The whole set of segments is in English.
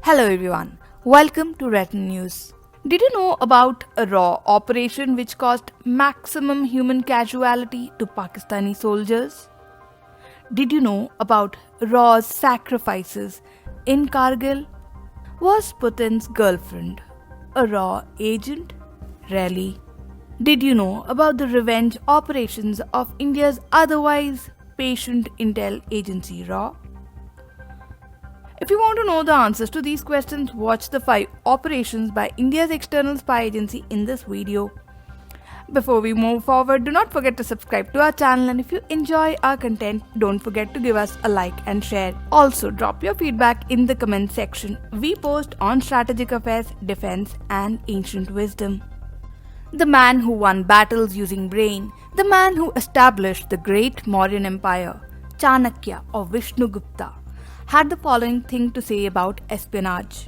Hello everyone, welcome to Written News. Did you know about a raw operation which caused maximum human casualty to Pakistani soldiers? Did you know about Raw's sacrifices in Kargil? Was Putin's girlfriend a Raw agent? Really? Did you know about the revenge operations of India's otherwise patient intel agency Raw? If you want to know the answers to these questions, watch the 5 operations by India's external spy agency in this video. Before we move forward, do not forget to subscribe to our channel, and if you enjoy our content, don't forget to give us a like and share. Also, drop your feedback in the comment section. We post on strategic affairs, defense and ancient wisdom. The man who won battles using brain, the man who established the great Mauryan Empire, Chanakya or Vishnugupta, had the following thing to say about espionage.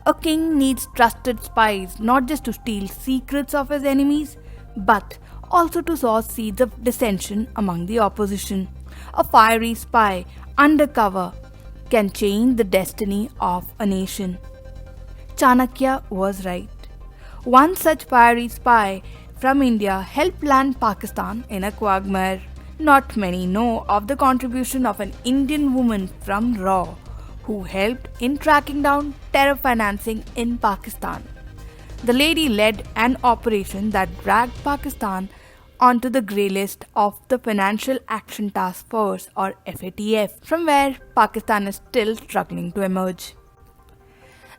A king needs trusted spies not just to steal secrets of his enemies, but also to sow seeds of dissension among the opposition. A fiery spy undercover can change the destiny of a nation. Chanakya was right. One such fiery spy from India helped land Pakistan in a quagmire. Not many know of the contribution of an Indian woman from Raw who helped in tracking down terror financing in Pakistan. The lady led an operation that dragged Pakistan onto the grey list of the Financial Action Task Force or FATF, from where Pakistan is still struggling to emerge.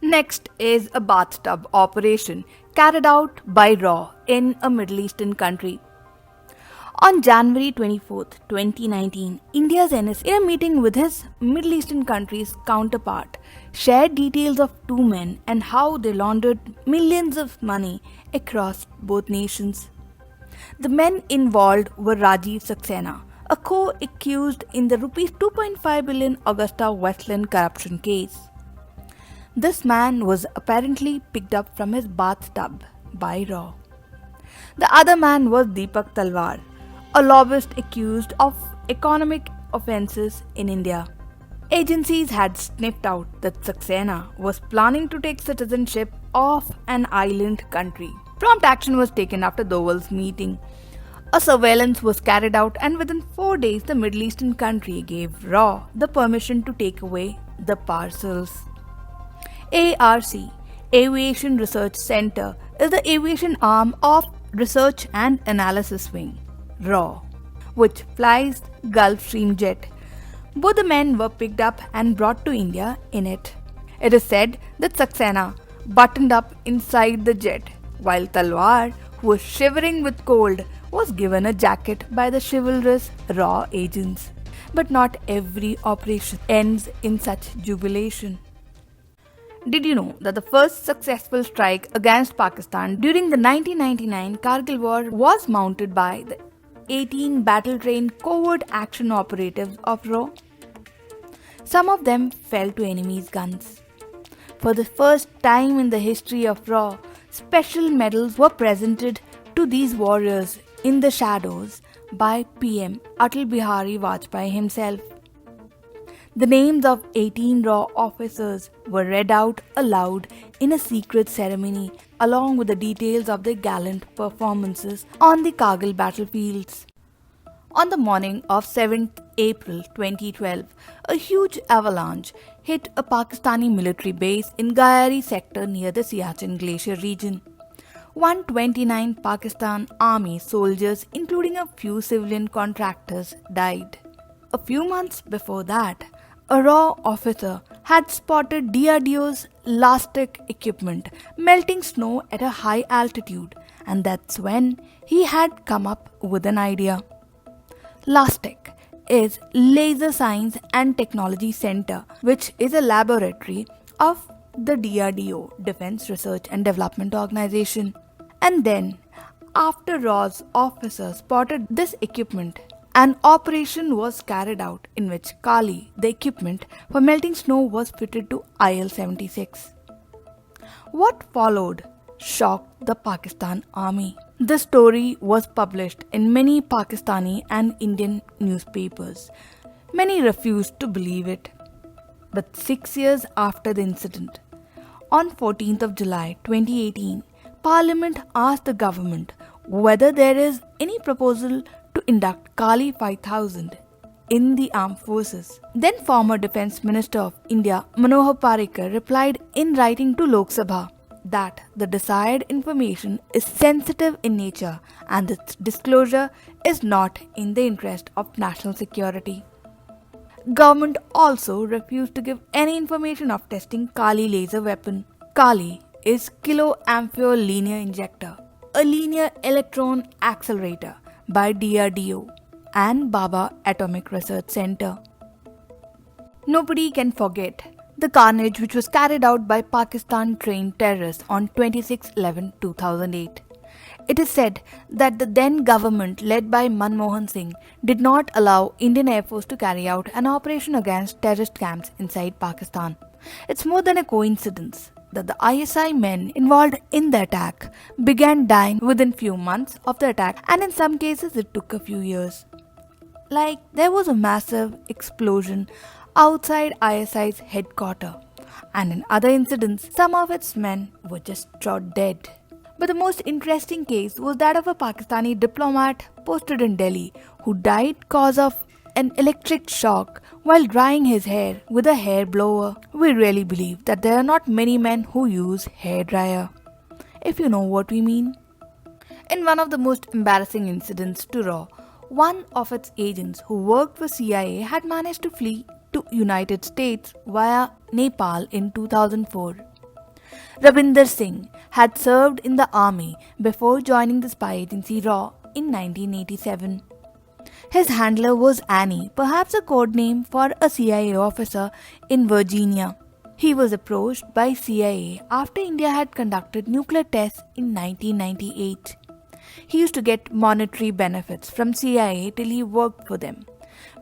Next is a bathtub operation carried out by Raw in a Middle Eastern country. On January 24, 2019, India's NS, in a meeting with his Middle Eastern country's counterpart, shared details of 2 men and how they laundered millions of money across both nations. The men involved were Rajeev Saxena, a co-accused in the Rs 2.5 billion Augusta Westland corruption case. This man was apparently picked up from his bathtub by Raw. The other man was Deepak Talwar, a lobbyist accused of economic offences in India. Agencies had sniffed out that Saxena was planning to take citizenship of an island country. Prompt action was taken after Doval's meeting. A surveillance was carried out, and within 4 days the Middle Eastern country gave Raw the permission to take away the parcels. ARC, Aviation Research Center, is the aviation arm of Research and Analysis Wing, Raw, which flies Gulfstream jet. Both the men were picked up and brought to India in it. It is said that Saxena buttoned up inside the jet, while Talwar, who was shivering with cold, was given a jacket by the chivalrous Raw agents. But not every operation ends in such jubilation. Did you know that the first successful strike against Pakistan during the 1999 Kargil War was mounted by the 18 battle-trained covert action operatives of Raw? Some of them fell to enemy's guns. For the first time in the history of Raw, special medals were presented to these warriors in the shadows by PM Atal Bihari Vajpayee himself. The names of 18 Raw officers were read out aloud in a secret ceremony, along with the details of their gallant performances on the Kargil battlefields. On the morning of 7th April 2012, a huge avalanche hit a Pakistani military base in Gayari sector near the Siachen Glacier region. 129 Pakistan Army soldiers, including a few civilian contractors, died. A few months before that, a Raw officer had spotted DRDO's LASTEC equipment melting snow at a high altitude, and that's when he had come up with an idea. LASTEC is Laser Science and Technology Center, which is a laboratory of the DRDO, Defense Research and Development Organization. And then, after Raw's officer spotted this equipment, an operation was carried out in which Kali, the equipment for melting snow, was fitted to IL-76. What followed shocked the Pakistan Army. The story was published in many Pakistani and Indian newspapers. Many refused to believe it. but 6 years after the incident. On 14th of July 2018, Parliament asked the government whether there is any proposal to induct Kali 5000 in the armed forces. Then former Defence Minister of India Manohar Parrikar replied in writing to Lok Sabha that the desired information is sensitive in nature and its disclosure is not in the interest of national security. Government also refused to give any information of testing Kali laser weapon. Kali is Kilo Ampere Linear Injector, a linear electron accelerator by DRDO and Baba Atomic Research Center. Nobody can forget the carnage which was carried out by Pakistan-trained terrorists on 26/11/2008. It is said that the then government led by Manmohan Singh did not allow Indian Air Force to carry out an operation against terrorist camps inside Pakistan. It's more than a coincidence that the ISI men involved in the attack began dying within few months of the attack, and in some cases it took a few years. Like there was a massive explosion outside ISI's headquarters, and in other incidents some of its men were just shot dead. But the most interesting case was that of a Pakistani diplomat posted in Delhi who died cause of an electric shock while drying his hair with a hair blower. We really believe that there are not many men who use hair dryer, if you know what we mean. In one of the most embarrassing incidents to RAW, one of its agents who worked for CIA had managed to flee to United States via Nepal in 2004. Rabinder Singh had served in the army before joining the spy agency RAW in 1987. His handler was Annie, perhaps a code name for a CIA officer in Virginia. He was approached by CIA after India had conducted nuclear tests in 1998. He used to get monetary benefits from CIA till he worked for them.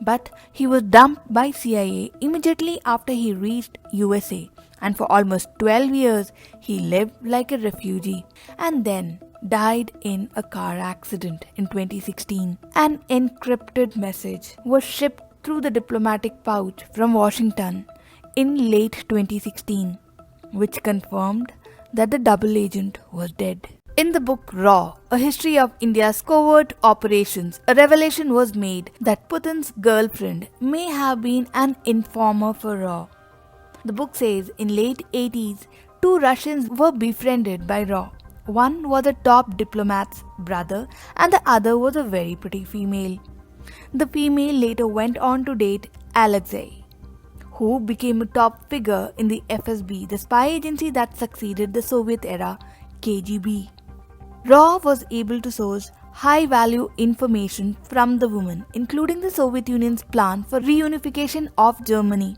But he was dumped by CIA immediately after he reached USA, and for almost 12 years he lived like a refugee and then died in a car accident in 2016. An encrypted message was shipped through the diplomatic pouch from Washington in late 2016, which confirmed that the double agent was dead. In the book RAW, A History of India's Covert Operations, a revelation was made that Putin's girlfriend may have been an informer for RAW. The book says in late 80s, two Russians were befriended by RAW. One was a top diplomat's brother and the other was a very pretty female. The female later went on to date Alexei, who became a top figure in the FSB, the spy agency that succeeded the Soviet-era KGB. RAW was able to source high-value information from the woman, including the Soviet Union's plan for reunification of Germany,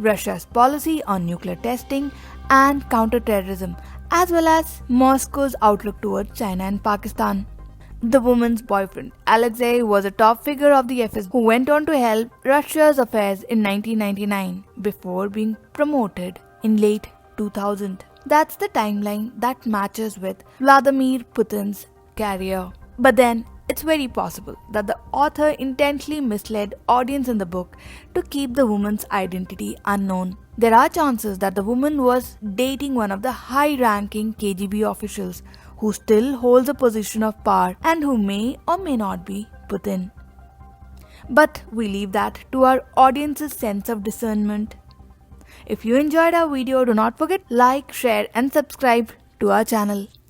Russia's policy on nuclear testing and counter-terrorism, as well as Moscow's outlook towards China and Pakistan. The woman's boyfriend, Alexei, was a top figure of the FSB who went on to help Russia's affairs in 1999 before being promoted in late 2000. That's the timeline that matches with Vladimir Putin's career. But then, it's very possible that the author intentionally misled audience in the book to keep the woman's identity unknown. There are chances that the woman was dating one of the high-ranking KGB officials who still holds a position of power and who may or may not be Putin. But we leave that to our audience's sense of discernment. If you enjoyed our video, do not forget like, share and subscribe to our channel.